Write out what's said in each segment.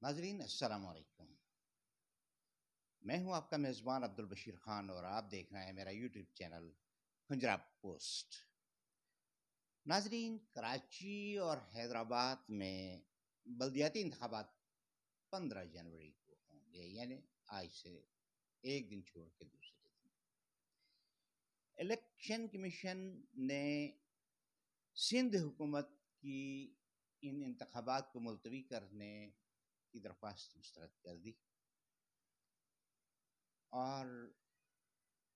ناظرین السلام علیکم، میں ہوں آپ کا میزبان عبدالبشیر خان اور آپ دیکھ رہے ہیں میرا یوٹیوب چینل پنجاب پوسٹ۔ ناظرین، کراچی اور حیدرآباد میں بلدیاتی انتخابات 15 جنوری کو ہوں گے، یعنی آج سے ایک دن چھوڑ کے دوسرے دن۔ الیکشن کمیشن نے سندھ حکومت کی ان انتخابات کو ملتوی کرنے کی درخواست مسترد کر دی اور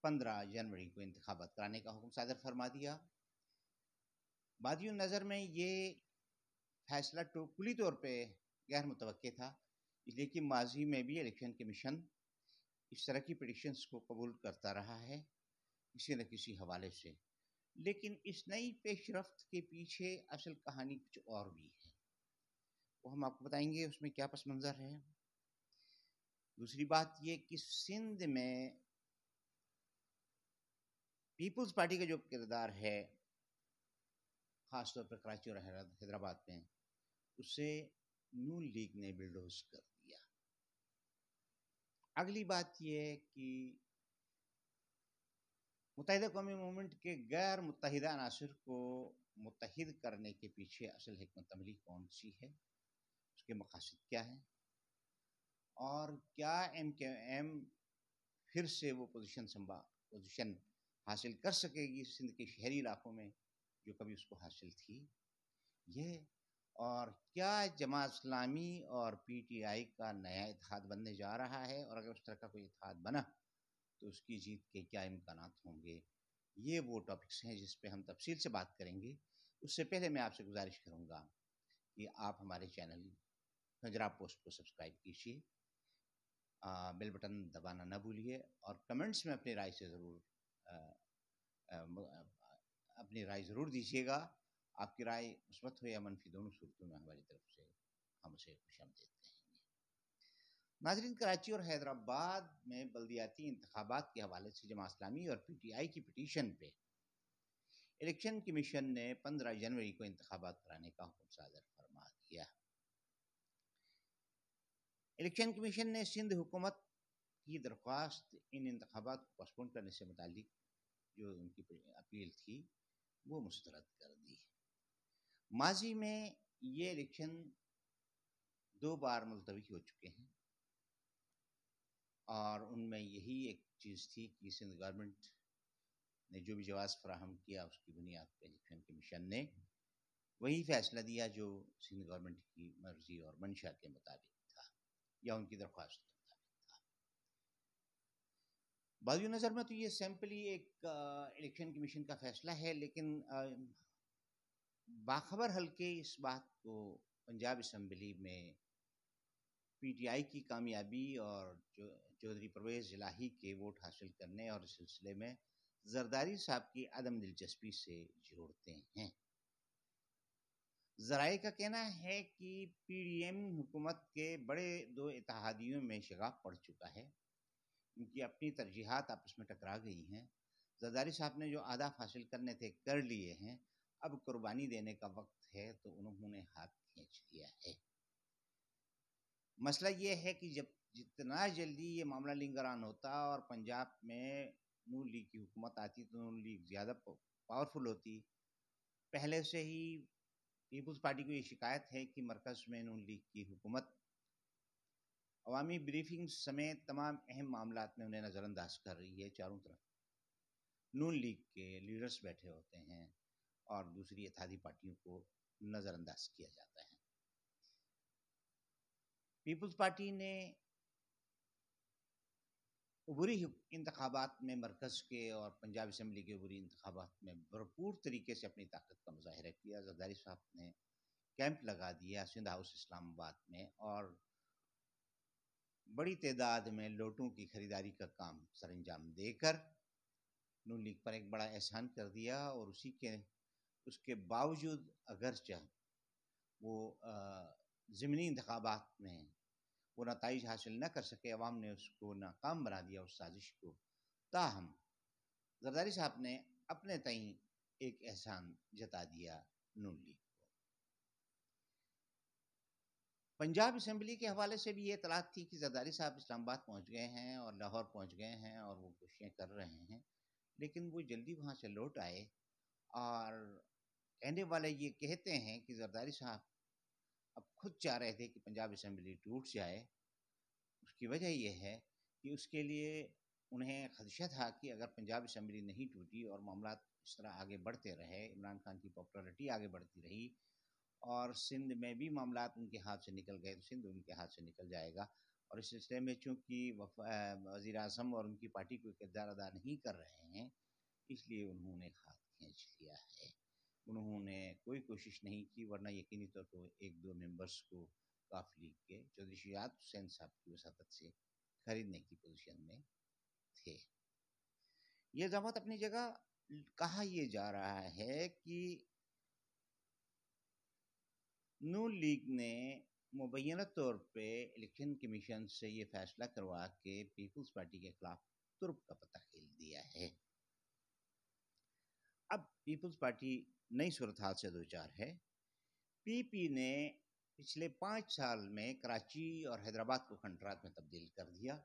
15 جنوری کو انتخابات کرانے کا حکم صادر فرما دیا۔ بادیوں نظر میں یہ فیصلہ کلی طور پہ غیر متوقع تھا، اس لیے کہ ماضی میں بھی الیکشن کمیشن اس طرح کی پٹیشنز کو قبول کرتا رہا ہے کسی نہ کسی حوالے سے، لیکن اس نئی پیش رفت کے پیچھے اصل کہانی کچھ اور بھی ہے، وہ ہم آپ کو بتائیں گے اس میں کیا پس منظر ہے۔ دوسری بات یہ کہ سندھ میں پیپلز پارٹی کا جو کردار ہے، خاص طور پر کراچی اور حیدرآباد میں، اسے نون لیگ نے بلڈوز کر دیا۔ اگلی بات یہ ہے کہ متحدہ قومی موومنٹ کے غیر متحدہ عناصر کو متحد کرنے کے پیچھے اصل حکمت عملی کون سی ہے، اس کے مقاصد کیا ہیں، اور کیا ایم کیو ایم پھر سے وہ پوزیشن حاصل کر سکے گی سندھ کے شہری علاقوں میں جو کبھی اس کو حاصل تھی، یہ، اور کیا جماعت اسلامی اور پی ٹی آئی کا نیا اتحاد بننے جا رہا ہے، اور اگر اس طرح کا کوئی اتحاد بنا تو اس کی جیت کے کیا امکانات ہوں گے۔ یہ وہ ٹاپکس ہیں جس پہ ہم تفصیل سے بات کریں گے۔ اس سے پہلے میں آپ سے گزارش کروں گا کہ آپ ہمارے چینل پنجاب پوسٹ کو سبسکرائب کیجیے، بیل بٹن دبانا نہ بھولیے، اور کمنٹس میں اپنی رائے ضرور دیجیے گا۔ آپ کی رائے مثبت ہو یا منفی، دونوں صورتوں میں ہماری طرف سے ہم اسے خوش آمدید کہیں گے۔ ناظرین، کراچی اور حیدرآباد میں بلدیاتی انتخابات کے حوالے سے جماعت اسلامی اور پی ٹی آئی کی پٹیشن پہ الیکشن کمیشن نے 15 جنوری کو انتخابات کرانے کا حکم صادر فرما دیا۔ الیکشن کمیشن نے سندھ حکومت کی درخواست ان انتخابات کو پوسٹ پون کرنے سے متعلق جو ان کی اپیل تھی وہ مسترد کر دی۔ ماضی میں یہ الیکشن 2 بار ملتوی ہو چکے ہیں، اور ان میں یہی ایک چیز تھی کہ سندھ گورنمنٹ نے جو بھی جواز فراہم کیا اس کی بنیاد پہ الیکشن کمیشن نے وہی فیصلہ دیا جو سندھ گورنمنٹ کی مرضی اور منشا کے مطابق تھا، یا ان کی درخواست کے مطابق تھا۔ بازو نظر میں تو یہ سمپلی ایک الیکشن کمیشن کا فیصلہ ہے، لیکن باخبر حلقے اس بات کو پنجاب اسمبلی میں پی ٹی آئی کی کامیابی اور چودھری پرویز الہی کے ووٹ حاصل کرنے اور اس سلسلے میں زرداری صاحب کی عدم دلچسپی سے جوڑتے ہیں۔ ذرائع کا کہنا ہے کہ پی ڈی ایم حکومت کے بڑے 2 اتحادیوں میں شگاف پڑ چکا ہے، ان کی اپنی ترجیحات آپس میں ٹکرا گئی ہیں۔ زرداری صاحب نے جو اہداف حاصل کرنے تھے کر لیے ہیں، اب قربانی دینے کا وقت ہے تو انہوں نے ہاتھ کھینچ لیا ہے۔ مسئلہ یہ ہے کہ جتنا جلدی یہ معاملہ لنگران ہوتا اور پنجاب میں نون لیگ کی حکومت آتی تو نون لیگ زیادہ پاورفل ہوتی۔ پہلے سے ہی پیپلز پارٹی کو یہ شکایت ہے کہ مرکز میں نون لیگ کی حکومت عوامی بریفنگ سمیت تمام اہم معاملات میں انہیں نظر انداز کر رہی ہے۔ چاروں طرف نون لیگ کے لیڈرز بیٹھے ہوتے ہیں اور دوسری اتحادی پارٹیوں کو نظر انداز کیا جاتا ہے۔ پیپلز پارٹی نے عبوری انتخابات میں مرکز کے اور پنجاب اسمبلی کے عبوری انتخابات میں بھرپور طریقے سے اپنی طاقت کا مظاہرہ کیا۔ زرداری صاحب نے کیمپ لگا دیا سندھ ہاؤس اسلام آباد میں، اور بڑی تعداد میں لوٹوں کی خریداری کا کام سر انجام دے کر نون لیگ پر ایک بڑا احسان کر دیا، اور اس کے باوجود اگرچہ وہ ضمنی انتخابات میں وہ نتائج حاصل نہ کر سکے، عوام نے اس کو ناکام بنا دیا اس سازش کو، تاہم زرداری صاحب نے اپنے تئیں ایک احسان جتا دیا نون لیگ کو۔ پنجاب اسمبلی کے حوالے سے بھی یہ اطلاعات تھی کہ زرداری صاحب اسلام آباد پہنچ گئے ہیں اور لاہور پہنچ گئے ہیں اور وہ کوششیں کر رہے ہیں، لیکن وہ جلدی وہاں سے لوٹ آئے اور کہنے والے یہ کہتے ہیں کہ زرداری صاحب اب خود چاہ رہے تھے کہ پنجاب اسمبلی ٹوٹ جائے۔ اس کی وجہ یہ ہے کہ اس کے لیے انہیں خدشہ تھا کہ اگر پنجاب اسمبلی نہیں ٹوٹی اور معاملات اس طرح آگے بڑھتے رہے، عمران خان کی پاپولرٹی آگے بڑھتی رہی اور سندھ میں بھی معاملات ان کے ہاتھ سے نکل گئے تو سندھ ان کے ہاتھ سے نکل جائے گا۔ اور اس سلسلے میں چونکہ وزیر اعظم اور ان کی پارٹی کوئی کردار ادا نہیں کر رہے ہیں، اس لیے انہوں نے ہاتھ کھینچ لیا ہے۔ انہوں نے کوئی کوشش نہیں کی، ورنہ یقینی طور پر ایک دو ممبرس کو کاف لیگ کے چودھری شجاعت حسین صاحب کی وساطت سے خریدنے کی پوزیشن میں تھے۔ یہ ضابط اپنی جگہ کہا یہ جا رہا ہے کہ نون لیگ نے مبینہ طور پہ الیکشن کمیشن سے یہ فیصلہ کروا کے پیپلز پارٹی کے خلاف ترک کا پتہ کھیل دیا ہے۔ اب پیپلز پارٹی نئی صورتحال سے دوچار ہے۔ پی پی نے پچھلے 5 سال میں کراچی اور حیدرآباد کو کنٹرات میں تبدیل کر دیا۔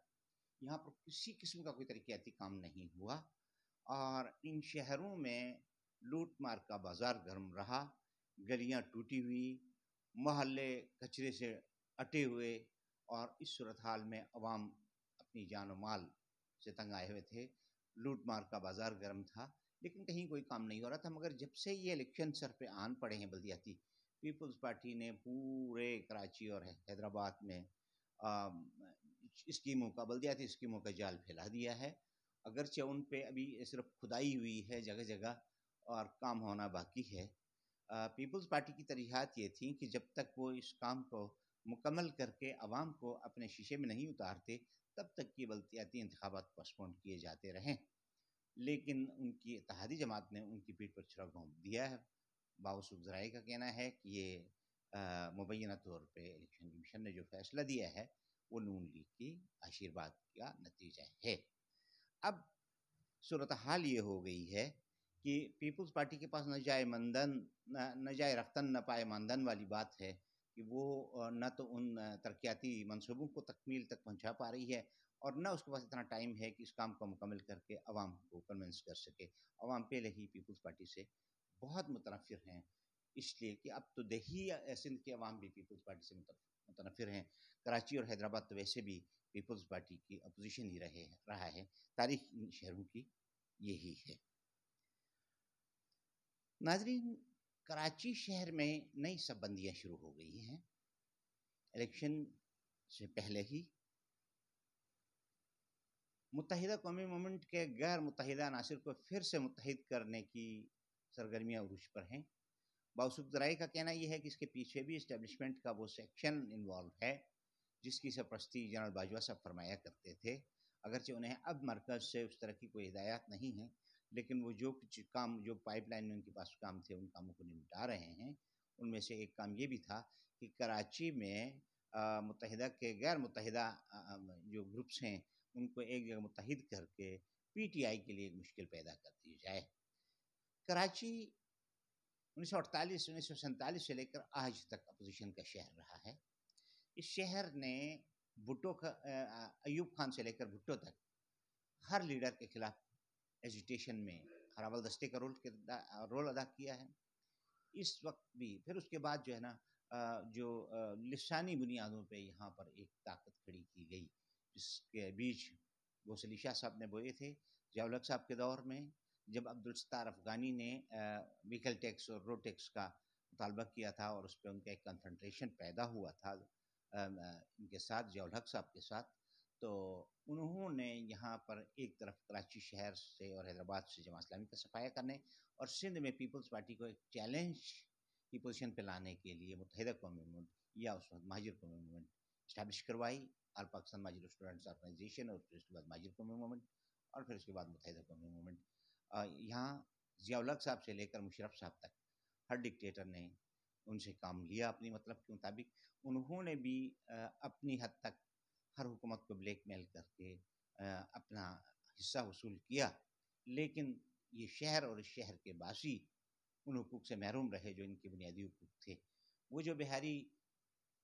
یہاں پر کسی قسم کا کوئی ترقیاتی کام نہیں ہوا اور ان شہروں میں لوٹ مار کا بازار گرم رہا، گلیاں ٹوٹی ہوئی، محلے کچرے سے اٹے ہوئے، اور اس صورتحال میں عوام اپنی جان و مال سے تنگ آئے ہوئے تھے، لوٹ مار کا بازار گرم تھا، لیکن کہیں کوئی کام نہیں ہو رہا تھا۔ مگر جب سے یہ الیکشن سر پہ آن پڑے ہیں بلدیاتی، پیپلز پارٹی نے پورے کراچی اور حیدرآباد میں اسکیموں کا بلدیاتی اسکیموں کا جال پھیلا دیا ہے۔ اگرچہ ان پہ ابھی صرف کھدائی ہوئی ہے جگہ جگہ اور کام ہونا باقی ہے۔ پیپلز پارٹی کی ترجیحات یہ تھیں کہ جب تک وہ اس کام کو مکمل کر کے عوام کو اپنے شیشے میں نہیں اتارتے تب تک یہ بلدیاتی انتخابات پوسٹپون کیے جاتے رہیں، لیکن ان کی اتحادی جماعت نے ان کی پیٹھ پر چھرا گھونپ دیا ہے۔ باوسف ذرائع کا کہنا ہے کہ یہ مبینہ طور پہ الیکشن کمیشن نے جو فیصلہ دیا ہے وہ نون لیگ کی آشیرواد کا نتیجہ ہے۔ اب صورتحال یہ ہو گئی ہے کہ پیپلز پارٹی کے پاس نہ جائے رفتن نہ پائے ماندن والی بات ہے کہ وہ نہ تو ان ترقیاتی منصوبوں کو تکمیل تک پہنچا پا رہی ہے اور نہ اس کے پاس اتنا ٹائم ہے کہ اس کام کو مکمل کر کے عوام کو کنونس کر سکے۔ عوام پہلے ہی پیپلز پارٹی سے بہت متنفر ہیں، اس لیے کہ اب تو دیہی سندھ کے عوام بھی پیپلز پارٹی سے متنفر ہیں۔ کراچی اور حیدرآباد تو ویسے بھی پیپلز پارٹی کی اپوزیشن ہی رہا ہے۔ تاریخ ان شہروں کی یہی ہے۔ ناظرین، کراچی شہر میں نئی سب بندیاں شروع ہو گئی ہیں۔ الیکشن سے پہلے ہی متحدہ قومی موومنٹ کے غیر متحدہ عناصر کو پھر سے متحد کرنے کی سرگرمیاں عروج پر ہیں۔ باوسف ذرائع کا کہنا یہ ہے کہ اس کے پیچھے بھی اسٹیبلشمنٹ کا وہ سیکشن انوالو ہے جس کی سرپرستی جنرل باجوہ صاحب فرمایا کرتے تھے۔ اگرچہ انہیں اب مرکز سے اس طرح کی کوئی ہدایات نہیں ہیں، لیکن وہ جو کچھ کام جو پائپ لائن میں ان کے پاس کام تھے ان کاموں کو نمٹا رہے ہیں۔ ان میں سے ایک کام یہ بھی تھا کہ کراچی میں متحدہ کے غیر متحدہ جو گروپس ہیں ان کو ایک جگہ متحد کر کے پی ٹی آئی کے لیے ایک مشکل پیدا کر دی جائے۔ کراچی 1948 1947 سے لے کر آج تک اپوزیشن کا شہر رہا ہے۔ اس شہر نے ایوب خان سے لے کر بھٹو تک ہر لیڈر کے خلاف ایجیٹیشن میں ہراول دستے کا رول ادا کیا ہے۔ اس وقت بھی پھر اس کے بعد جو ہے نا جو لسانی بنیادوں پہ یہاں پر ایک طاقت کھڑی کی گئی جس کے بیچ گوسلی شاہ صاحب نے بوئے تھے ضیاء الحق صاحب کے دور میں، جب عبدالستار افغانی نے ویکل ٹیکس اور روڈ ٹیکس کا مطالبہ کیا تھا اور اس پہ ان کا ایک کنفرنٹریشن پیدا ہوا تھا ان کے ساتھ ضیاء الحق صاحب کے ساتھ، تو انہوں نے یہاں پر ایک طرف کراچی شہر سے اور حیدرآباد سے جماعت اسلامی کا صفایا کرنے اور سندھ میں پیپلز پارٹی کو ایک چیلنج کی پوزیشن پہ لانے کے لیے متحدہ قومی موومنٹ یا اس وقت مہاجر قومی موومنٹ اسٹیبلش کروائی، آل پاکستان مہاجر اسٹوڈنٹس آرگنائزیشن، اور پھر اس کے بعد مہاجر قومی موومنٹ، اور پھر اس کے بعد متحدہ قومی موومنٹ۔ یہاں ضیاء الحق صاحب سے لے کر مشرف صاحب تک ہر ڈکٹیٹر نے ان سے کام لیا اپنی مطلب کے مطابق۔ انہوں نے بھی اپنی حد تک ہر حکومت کو بلیک میل کر کے اپنا حصہ وصول کیا، لیکن یہ شہر اور اس شہر کے باسی ان حقوق سے محروم رہے جو ان کے بنیادی حقوق تھے۔ وہ جو بہاری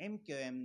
MQM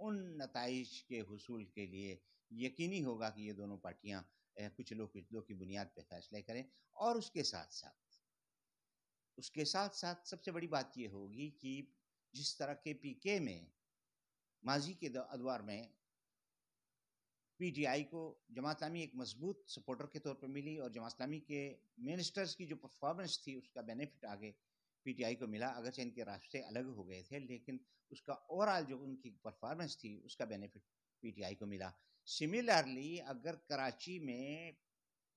ان نتائج کے حصول کے لیے یقینی ہوگا کہ یہ دونوں پارٹیاں کچھ لوگ کی بنیاد پہ فیصلے کریں۔ اور اس کے ساتھ ساتھ سب سے بڑی بات یہ ہوگی کہ جس طرح کے پی کے میں ماضی کے ادوار میں پی ٹی آئی کو جماعت اسلامی ایک مضبوط سپورٹر کے طور پر ملی، اور جماعت اسلامی کے منسٹرز کی جو پرفارمنس تھی اس کا بینیفٹ آگے پی ٹی آئی کو ملا، اگرچہ ان کے راستے الگ ہو گئے تھے، لیکن اس کا اوورآل جو ان کی پرفارمنس تھی اس کا بینیفٹ پی ٹی آئی کو ملا۔ سملرلی اگر کراچی میں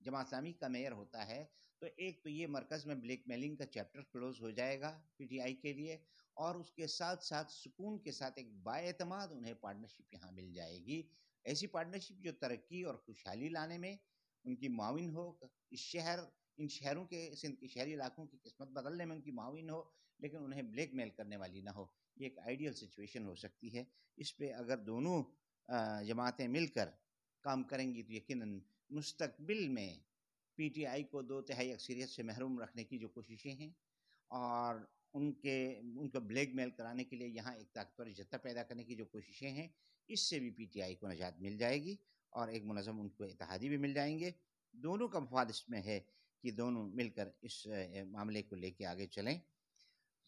جماعت اسلامی کا میئر ہوتا ہے تو ایک تو یہ مرکز میں بلیک میلنگ کا چیپٹر کلوز ہو جائے گا پی ٹی آئی کے لیے، اور اس کے ساتھ ساتھ سکون کے ساتھ ایک بااعتماد انہیں پارٹنرشپ یہاں مل جائے گی، ایسی پارٹنرشپ جو ترقی اور خوشحالی لانے میں ان کی معاون ہو، ان شہروں کے سندھ کے شہری علاقوں کی قسمت بدلنے میں ان کی معاون ہو، لیکن انہیں بلیک میل کرنے والی نہ ہو۔ یہ ایک آئیڈیل سچویشن ہو سکتی ہے۔ اس پہ اگر دونوں جماعتیں مل کر کام کریں گی تو یقیناً مستقبل میں پی ٹی آئی کو 2/3 اکثریت سے محروم رکھنے کی جو کوششیں ہیں، اور ان کو بلیک میل کرانے کے لیے یہاں ایک طاقتور جتھا پیدا کرنے کی جو کوششیں ہیں، اس سے بھی پی ٹی آئی کو نجات مل جائے گی، اور ایک منظم ان کو اتحادی بھی مل جائیں گے۔ دونوں کا مفاد اس میں ہے کہ دونوں مل کر اس معاملے کو لے کے آگے چلیں۔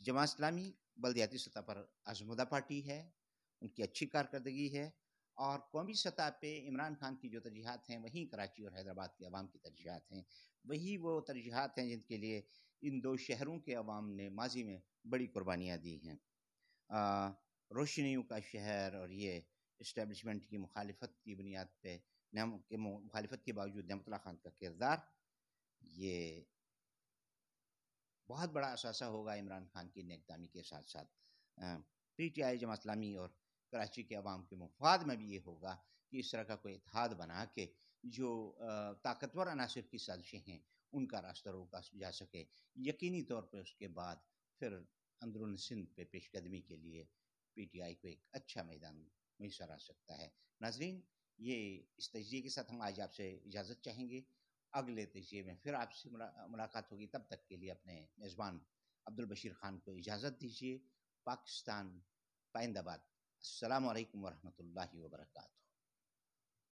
جماعت اسلامی بلدیاتی سطح پر آزمودہ پارٹی ہے، ان کی اچھی کارکردگی ہے، اور قومی سطح پہ عمران خان کی جو ترجیحات ہیں وہیں کراچی اور حیدرآباد کے عوام کی ترجیحات ہیں، وہی وہ ترجیحات ہیں جن کے لیے ان دو شہروں کے عوام نے ماضی میں بڑی قربانیاں دی ہیں۔ روشنیوں کا شہر اور یہ اسٹیبلشمنٹ کی مخالفت کی بنیاد پہ مخالفت کے باوجود نعمت اللہ خان کا کردار، یہ بہت بڑا اثاثہ ہوگا عمران خان کی نیکدامی کے ساتھ ساتھ P T I Jamaat Islami اور کراچی کے عوام کے مفاد میں بھی یہ ہوگا کہ اس طرح کا کوئی اتحاد بنا کے جو طاقتور عناصر کی سازشیں ہیں ان کا راستہ روکا جا سکے۔ یقینی طور پہ اس کے بعد پھر اندرون سندھ پہ پیش قدمی کے لیے پی ٹی آئی کو ایک اچھا میدان میسر آ سکتا ہے۔ ناظرین، یہ اس تجزیے کے ساتھ ہم آج آپ سے اجازت چاہیں گے، اگلے تجزیے میں پھر آپ سے ملاقات ہوگی، تب تک کے لیے اپنے میزبان عبدالبشیر خان کو اجازت دیجیے۔ پاکستان پائندہ باد۔ السلام علیکم ورحمۃ اللہ وبرکاتہ۔